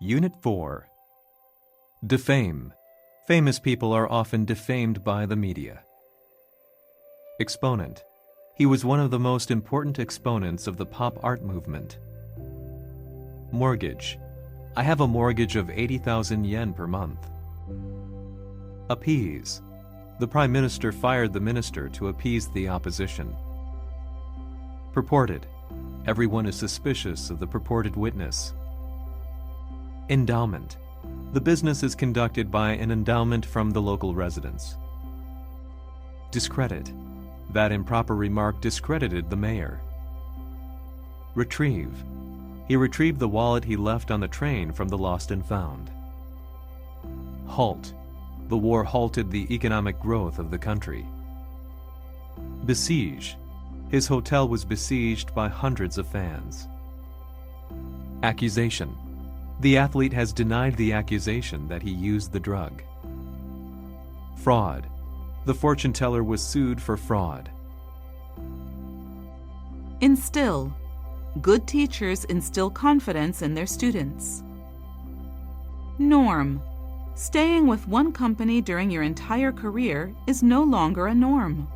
Unit 4. Defame. Famous people are often defamed by the media. Exponent. He was one of the most important exponents of the pop art movement. Mortgage. I have a mortgage of 80,000 yen per month. Appease. The Prime Minister fired the minister to appease the opposition. Purported. Everyone is suspicious of the purported witness. Endowment. The business is conducted by an endowment from the local residents. Discredit. That improper remark discredited the mayor. Retrieve. He retrieved the wallet he left on the train from the lost and found. Halt. The war halted the economic growth of the country. Besiege. His hotel was besieged by hundreds of fans. Accusation. The athlete has denied the accusation that he used the drug. Fraud. The fortune teller was sued for fraud. Instill. Good teachers instill confidence in their students. Norm. Staying with one company during your entire career is no longer a norm.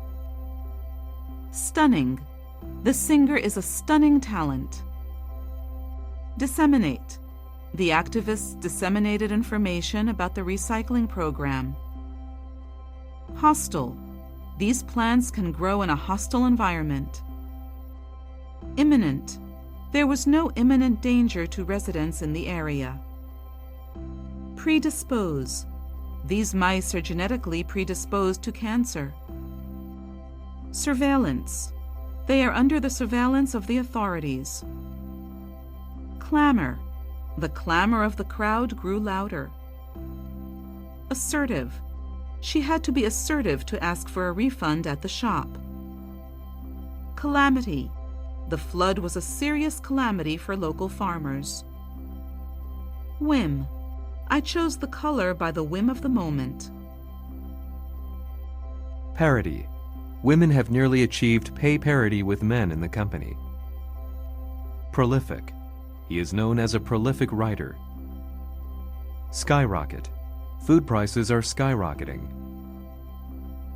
Stunning. The singer is a stunning talent. Disseminate. The activists disseminated information about the recycling program. Hostile. These plants can grow in a hostile environment. Imminent. There was no imminent danger to residents in the area. Predispose. These mice are genetically predisposed to cancer. Surveillance. They are under the surveillance of the authorities. Clamor. The clamor of the crowd grew louder. Assertive. She had to be assertive to ask for a refund at the shop. Calamity. The flood was a serious calamity for local farmers. Whim. I chose the color by the whim of the moment. Parity. Women have nearly achieved pay parity with men in the company. Prolific. He is known as a prolific writer. Skyrocket. Food prices are skyrocketing.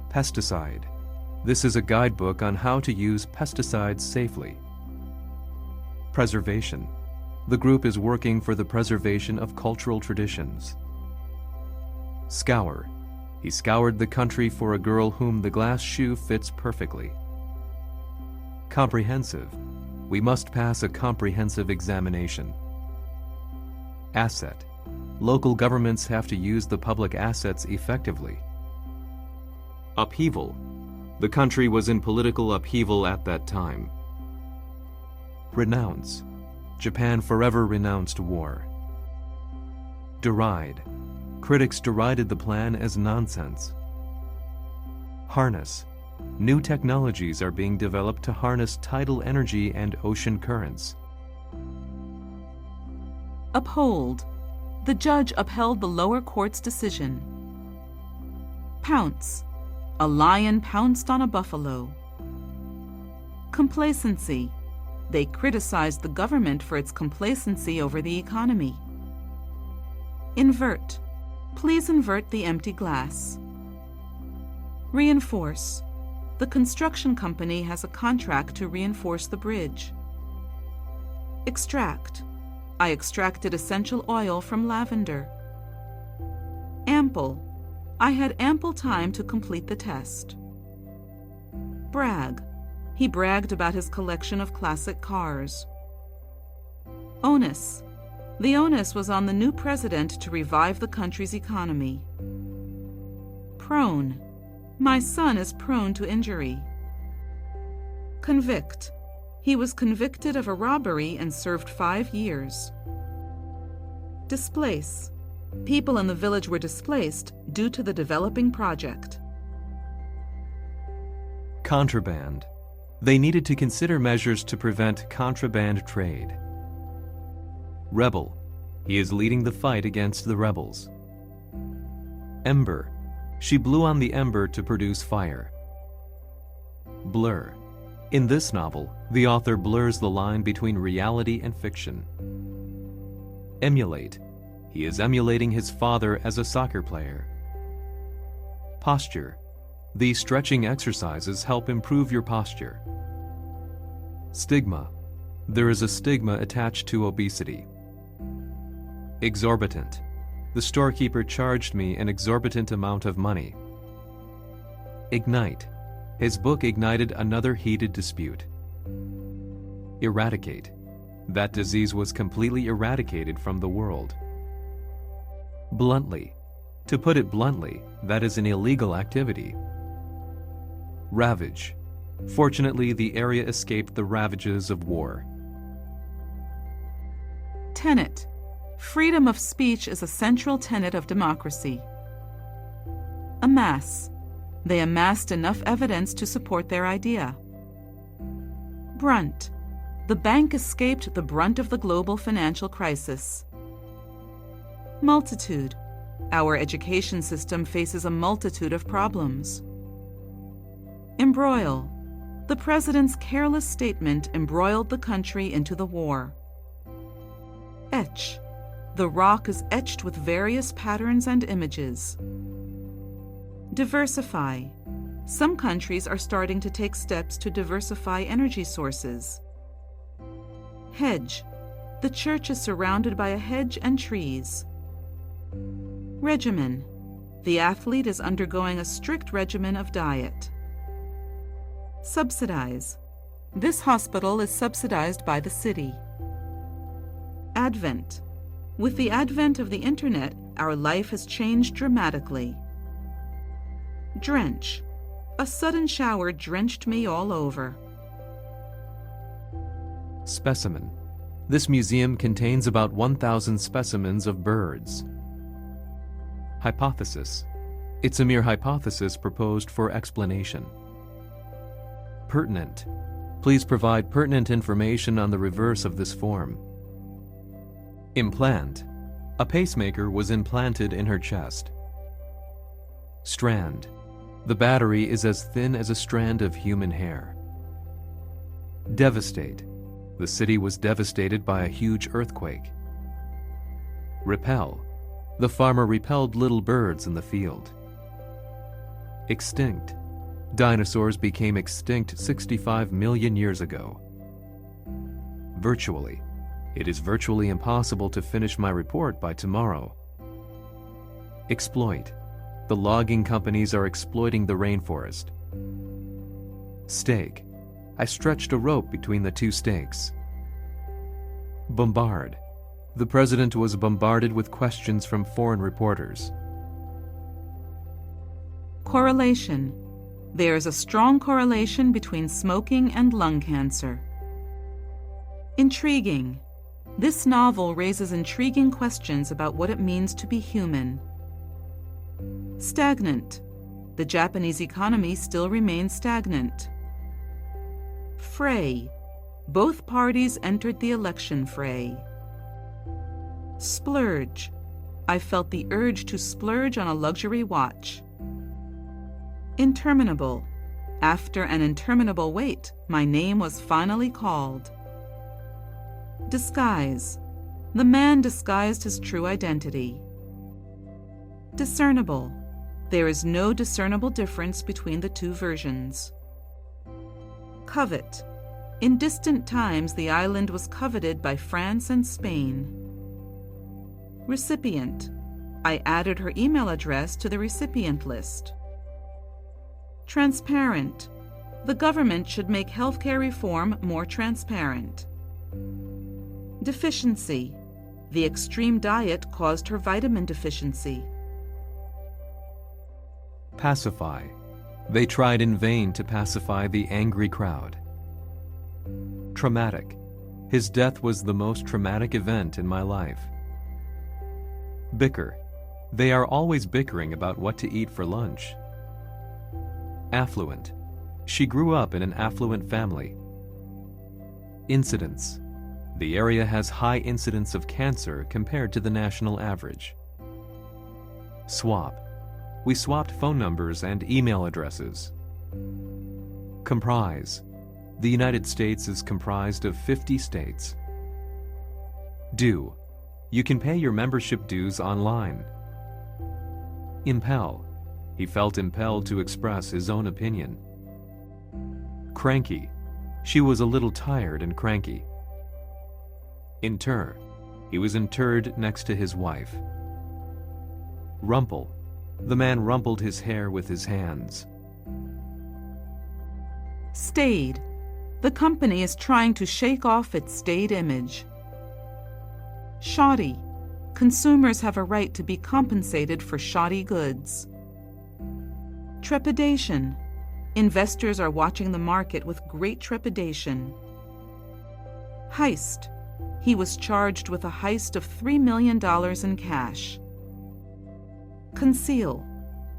Pesticide. This is a guidebook on how to use pesticides safely. Preservation. The group is working for the preservation of cultural traditions. Scour. He scoured the country for a girl whom the glass shoe fits perfectly. Comprehensive. We must pass a comprehensive examination. Asset. Local governments have to use the public assets effectively. Upheaval. The country was in political upheaval at that time. Renounce. Japan forever renounced war. Deride. Critics derided the plan as nonsense. Harness. New technologies are being developed to harness tidal energy and ocean currents. Uphold. The judge upheld the lower court's decision. Pounce. A lion pounced on a buffalo. Complacency. They criticized the government for its complacency over the economy. Invert. Please invert the empty glass. Reinforce. The construction company has a contract to reinforce the bridge. Extract. I extracted essential oil from lavender. Ample. I had ample time to complete the test. Brag. He bragged about his collection of classic cars. Onus. The onus was on the new president to revive the country's economy. Prone. My son is prone to injury. Convict. He was convicted of a robbery and served 5 years. Displace. People in the village were displaced due to the developing project. Contraband. They needed to consider measures to prevent contraband trade. Rebel. He is leading the fight against the rebels. Ember. She blew on the ember to produce fire. Blur. In this novel, the author blurs the line between reality and fiction. Emulate. He is emulating his father as a soccer player. Posture. These stretching exercises help improve your posture. Stigma. There is a stigma attached to obesity. Exorbitant. The storekeeper charged me an exorbitant amount of money. Ignite. His book ignited another heated dispute. Eradicate. That disease was completely eradicated from the world. Bluntly. To put it bluntly, that is an illegal activity. Ravage. Fortunately, the area escaped the ravages of war. Tenet. Freedom of speech is a central tenet of democracy. Amass. They amassed enough evidence to support their idea. Brunt. The bank escaped the brunt of the global financial crisis. Multitude. Our education system faces a multitude of problems. Embroil. The president's careless statement embroiled the country into the war. Etch. The rock is etched with various patterns and images. Diversify. Some countries are starting to take steps to diversify energy sources. Hedge. The church is surrounded by a hedge and trees. Regimen. The athlete is undergoing a strict regimen of diet. Subsidize. This hospital is subsidized by the city. Advent. With the advent of the internet, our life has changed dramatically. Drench. A sudden shower drenched me all over. Specimen. This museum contains about 1,000 specimens of birds. Hypothesis. It's a mere hypothesis proposed for explanation. Pertinent. Please provide pertinent information on the reverse of this form. Implant. A pacemaker was implanted in her chest. Strand. The battery is as thin as a strand of human hair. Devastate. The city was devastated by a huge earthquake. Repel. The farmer repelled little birds in the field. Extinct. Dinosaurs became extinct 65 million years ago. Virtually. It is virtually impossible to finish my report by tomorrow. Exploit. The logging companies are exploiting the rainforest. Stake. I stretched a rope between the two stakes. Bombard. The president was bombarded with questions from foreign reporters. Correlation. There is a strong correlation between smoking and lung cancer. Intriguing. This novel raises intriguing questions about what it means to be human. Stagnant. The Japanese economy still remains stagnant. Fray. Both parties entered the election fray. Splurge. I felt the urge to splurge on a luxury watch. Interminable. After an interminable wait, my name was finally called. Disguise. The man disguised his true identity. Discernible. There is no discernible difference between the two versions. Covet. In distant times, the island was coveted by France and Spain. Recipient. I added her email address to the recipient list. Transparent. The government should make healthcare reform more transparent. Deficiency. The extreme diet caused her vitamin deficiency. Pacify. They tried in vain to pacify the angry crowd. Traumatic. His death was the most traumatic event in my life. Bicker. They are always bickering about what to eat for lunch. Affluent. She grew up in an affluent family. Incidence. The area has high incidence of cancer compared to the national average. Swap. We swapped phone numbers and email addresses. Comprise. The United States is comprised of 50 states. Do. You can pay your membership dues online. Impel. He felt impelled to express his own opinion. Cranky. She was a little tired and cranky. Inter. He was interred next to his wife. Rumple. The man rumpled his hair with his hands. Staid. The company is trying to shake off its staid image. Shoddy. Consumers have a right to be compensated for shoddy goods. Trepidation. Investors are watching the market with great trepidation. Heist. He was charged with a heist of $3 million in cash. Conceal.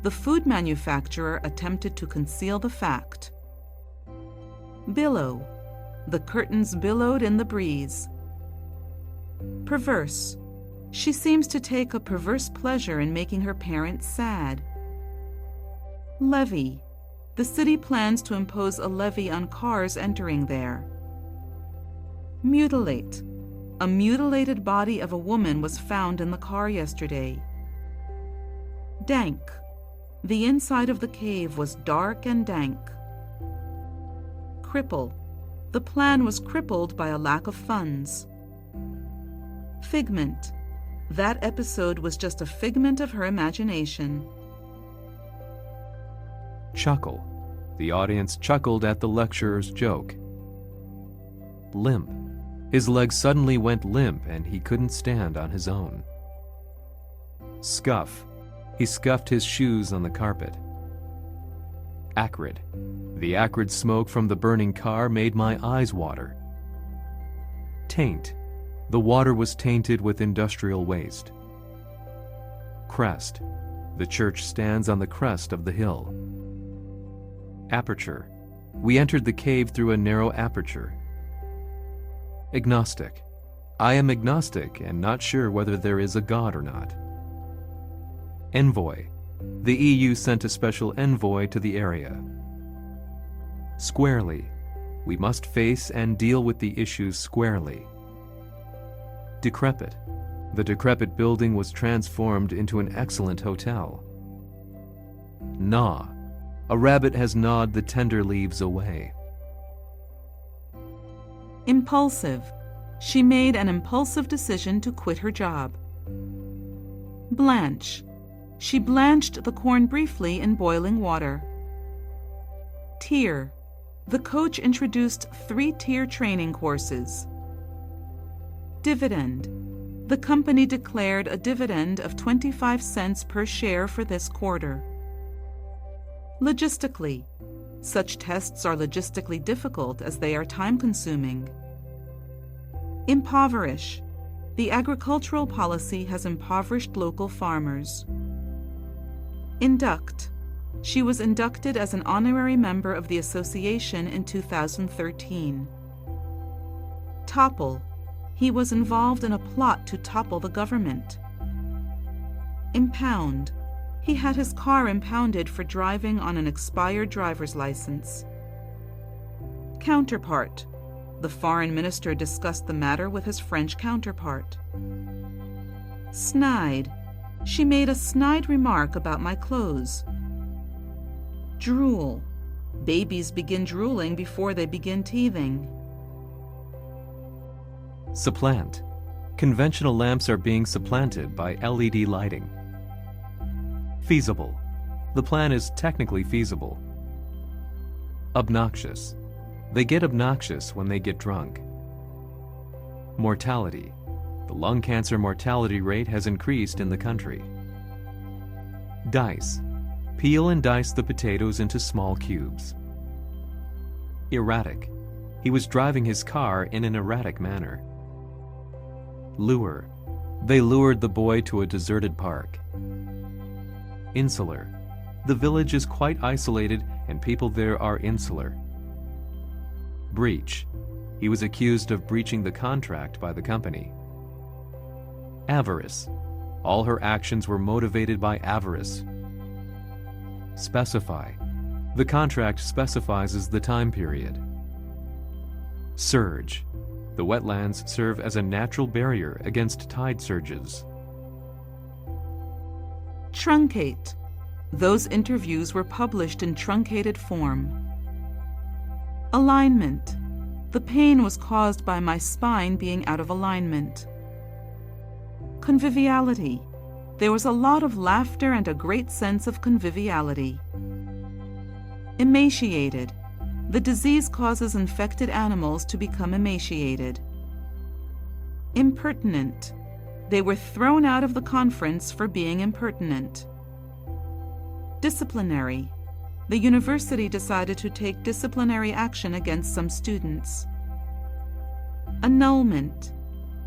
The food manufacturer attempted to conceal the fact. Billow. The curtains billowed in the breeze. Perverse. She seems to take a perverse pleasure in making her parents sad. Levy. The city plans to impose a levy on cars entering there. Mutilate. A mutilated body of a woman was found in the car yesterday. Dank. The inside of the cave was dark and dank. Cripple. The plan was crippled by a lack of funds. Figment. That episode was just a figment of her imagination. Chuckle. The audience chuckled at the lecturer's joke. Limp. His legs suddenly went limp and he couldn't stand on his own. Scuff. He scuffed his shoes on the carpet. Acrid. The acrid smoke from the burning car made my eyes water. Taint. The water was tainted with industrial waste. Crest. The church stands on the crest of the hill. Aperture. We entered the cave through a narrow aperture. Agnostic. I am agnostic and not sure whether there is a God or not. Envoy. The EU sent a special envoy to the area. Squarely. We must face and deal with the issues squarely. Decrepit. The decrepit building was transformed into an excellent hotel. Gnaw. A rabbit has gnawed the tender leaves away. Impulsive. She made an impulsive decision to quit her job. Blanch. She blanched the corn briefly in boiling water. Tier. The coach introduced 3-tier training courses. Dividend. The company declared a dividend of 25 cents per share for this quarter. Logistically. Such tests are logistically difficult as they are time-consuming. Impoverish. The agricultural policy has impoverished local farmers. Induct. She was inducted as an honorary member of the association in 2013. Topple. He was involved in a plot to topple the government. Impound. He had his car impounded for driving on an expired driver's license. Counterpart. The foreign minister discussed the matter with his French counterpart. Snide. She made a snide remark about my clothes. Drool. Babies begin drooling before they begin teething. Supplant. Conventional lamps are being supplanted by LED lighting. Feasible. The plan is technically feasible. Obnoxious. They get obnoxious when they get drunk. Mortality. The lung cancer mortality rate has increased in the country. Dice. Peel and dice the potatoes into small cubes. Erratic. He was driving his car in an erratic manner. Lure. They lured the boy to a deserted park. Insular. The village is quite isolated and people there are insular. Breach. He was accused of breaching the contract by the company. Avarice. All her actions were motivated by avarice. Specify. The contract specifies the time period. Surge. The wetlands serve as a natural barrier against tide surges. Truncate. Those interviews were published in truncated form. Alignment. The pain was caused by my spine being out of alignment. Conviviality. There was a lot of laughter and a great sense of conviviality. Emaciated. The disease causes infected animals to become emaciated. Impertinent. They were thrown out of the conference for being impertinent. Disciplinary. The university decided to take disciplinary action against some students. Annulment.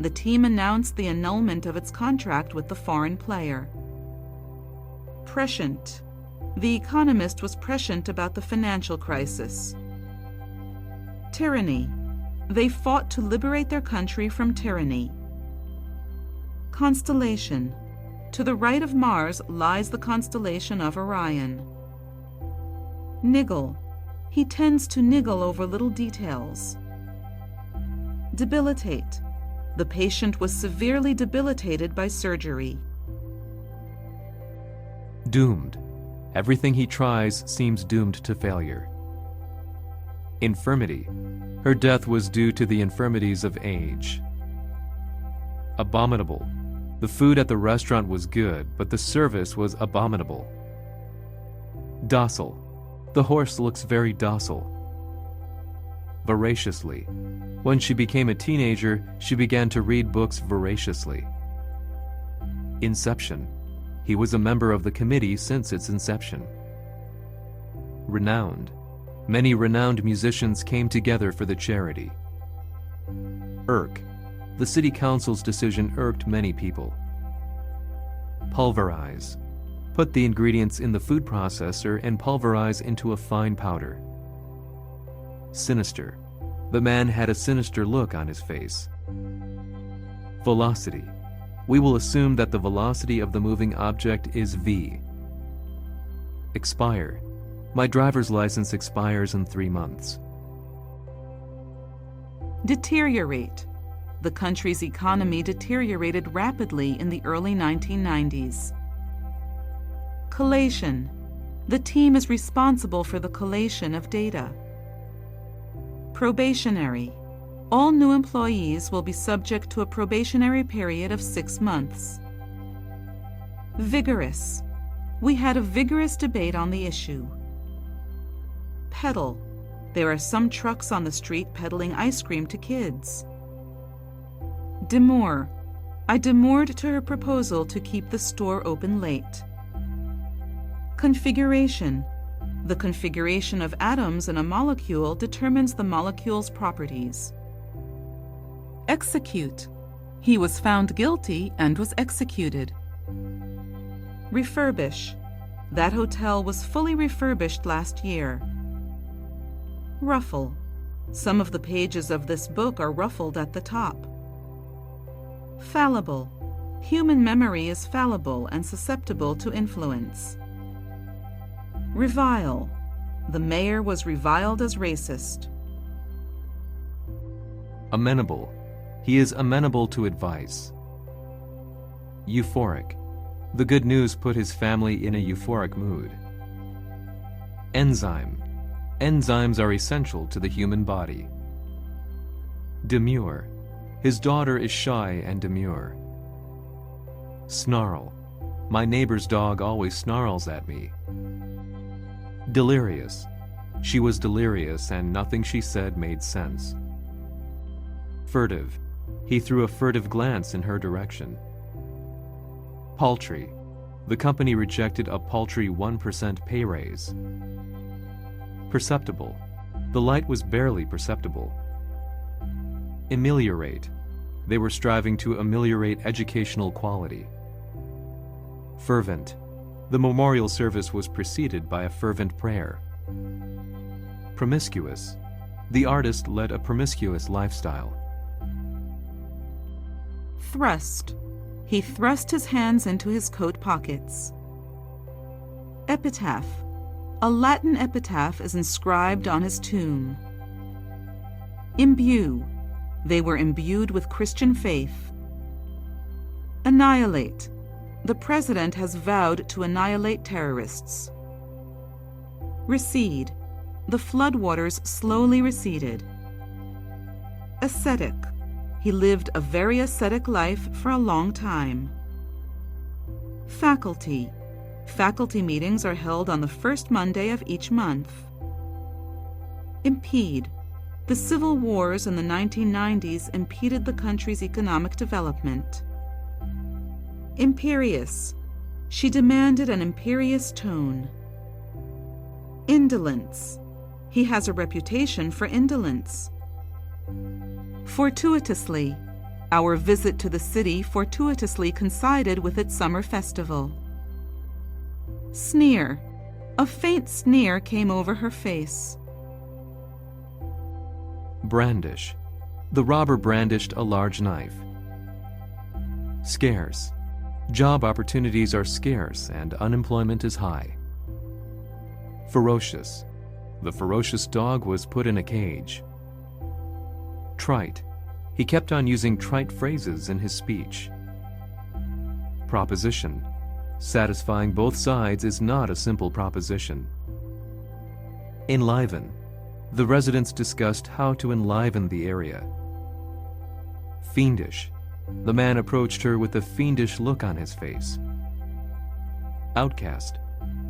The team announced the annulment of its contract with the foreign player. Prescient. The economist was prescient about the financial crisis. Tyranny. They fought to liberate their country from tyranny. Constellation. To the right of Mars lies the constellation of Orion. Niggle. He tends to niggle over little details. Debilitate. The patient was severely debilitated by surgery. Doomed. Everything he tries seems doomed to failure. Infirmity. Her death was due to the infirmities of age. Abominable. The food at the restaurant was good, but the service was abominable. Docile. The horse looks very docile. Voraciously. When she became a teenager, she began to read books voraciously. Inception. He was a member of the committee since its inception. Renowned. Many renowned musicians came together for the charity. Irk. The city council's decision irked many people. Pulverize. Put the ingredients in the food processor and pulverize into a fine powder. Sinister. The man had a sinister look on his face. Velocity. We will assume that the velocity of the moving object is v. Expire. My driver's license expires in 3 months. Deteriorate. The country's economy deteriorated rapidly in the early 1990s. Collation. The team is responsible for the collation of data. Probationary. All new employees will be subject to a probationary period of 6 months. Vigorous. We had a vigorous debate on the issue. Peddle. There are some trucks on the street peddling ice cream to kids. Demur. I demurred to her proposal to keep the store open late. Configuration. The configuration of atoms in a molecule determines the molecule's properties. Execute. He was found guilty and was executed. Refurbish. That hotel was fully refurbished last year. Ruffle. Some of the pages of this book are ruffled at the top. Fallible. Human memory is fallible and susceptible to influence. Revile. The mayor was reviled as racist. Amenable. He is amenable to advice. Euphoric. The good news put his family in a euphoric mood. Enzyme. Enzymes are essential to the human body. Demure. His daughter is shy and demure. Snarl. My neighbor's dog always snarls at me. Delirious. She was delirious and nothing she said made sense. Furtive. He threw a furtive glance in her direction. Paltry. The company rejected a paltry 1% pay raise. Perceptible. The light was barely perceptible. Ameliorate. They were striving to ameliorate educational quality. Fervent. The memorial service was preceded by a fervent prayer. Promiscuous. The artist led a promiscuous lifestyle. Thrust. He thrust his hands into his coat pockets. Epitaph. A Latin epitaph is inscribed on his tomb. Imbue. They were imbued with Christian faith. Annihilate. The president has vowed to annihilate terrorists. Recede. The floodwaters slowly receded. Ascetic. He lived a very ascetic life for a long time. Faculty. Faculty meetings are held on the first Monday of each month. Impede. The civil wars in the 1990s impeded the country's economic development. Imperious. She demanded an imperious tone. Indolence. He has a reputation for indolence. Fortuitously. Our visit to the city fortuitously coincided with its summer festival. Sneer. A faint sneer came over her face. Brandish. The robber brandished a large knife. Scarce. Job opportunities are scarce and unemployment is high. Ferocious. The ferocious dog was put in a cage. Trite. He kept on using trite phrases in his speech. Proposition. Satisfying both sides is not a simple proposition. Enliven. The residents discussed how to enliven the area. Fiendish. The man approached her with a fiendish look on his face. Outcast.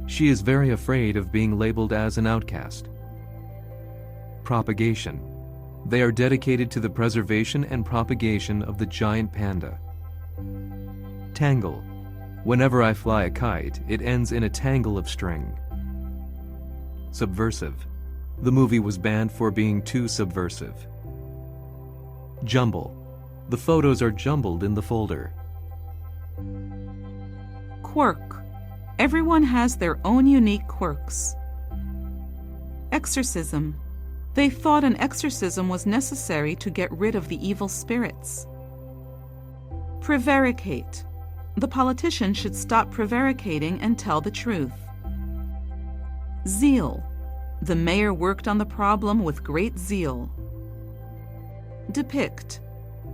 She is very afraid of being labeled as an outcast. Propagation. They are dedicated to the preservation and propagation of the giant panda. Tangle. Whenever I fly a kite, it ends in a tangle of string. Subversive. The movie was banned for being too subversive. Jumble. The photos are jumbled in the folder. Quirk. Everyone has their own unique quirks. Exorcism. They thought an exorcism was necessary to get rid of the evil spirits. Prevaricate. The politician should stop prevaricating and tell the truth. Zeal. The mayor worked on the problem with great zeal. Depict.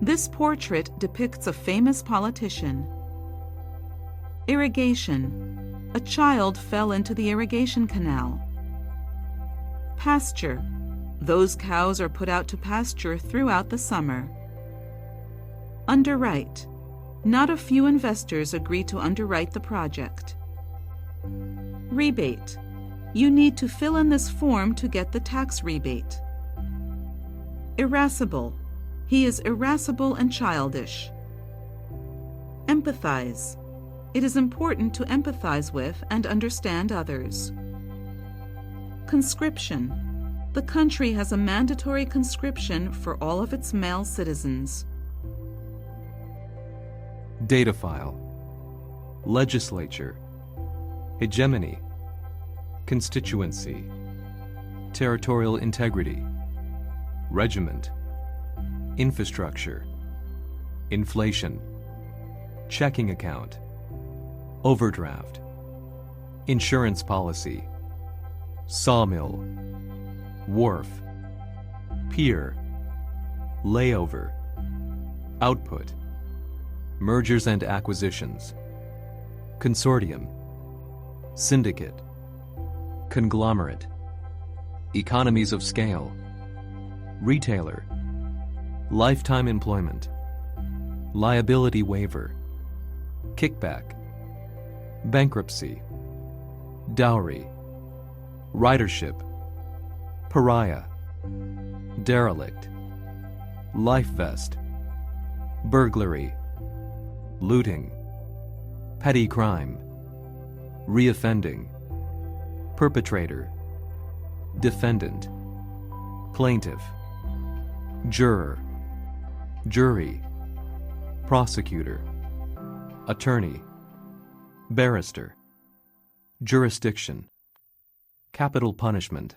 This portrait depicts a famous politician. Irrigation. A child fell into the irrigation canal. Pasture. Those cows are put out to pasture throughout the summer. Underwrite. Not a few investors agree to underwrite the project. Rebate. You need to fill in this form to get the tax rebate. Irascible. He is irascible and childish. Empathize. It is important to empathize with and understand others. Conscription. The country has a mandatory conscription for all of its male citizens. Data file. Legislature. Hegemony. Constituency. Territorial integrity. Regiment. Infrastructure. Inflation. Checking account. Overdraft. Insurance policy. Sawmill. Wharf. Pier. Layover. Output. Mergers and acquisitions. Consortium. Syndicate. Conglomerate. Economies of scale. Retailer. Lifetime employment. Liability waiver. Kickback. Bankruptcy. Dowry. Ridership. Pariah. Derelict. Life vest. Burglary. Looting. Petty crime. Reoffending. Perpetrator. Defendant. Plaintiff. Juror. Jury. Prosecutor. Attorney. Barrister. Jurisdiction. Capital punishment.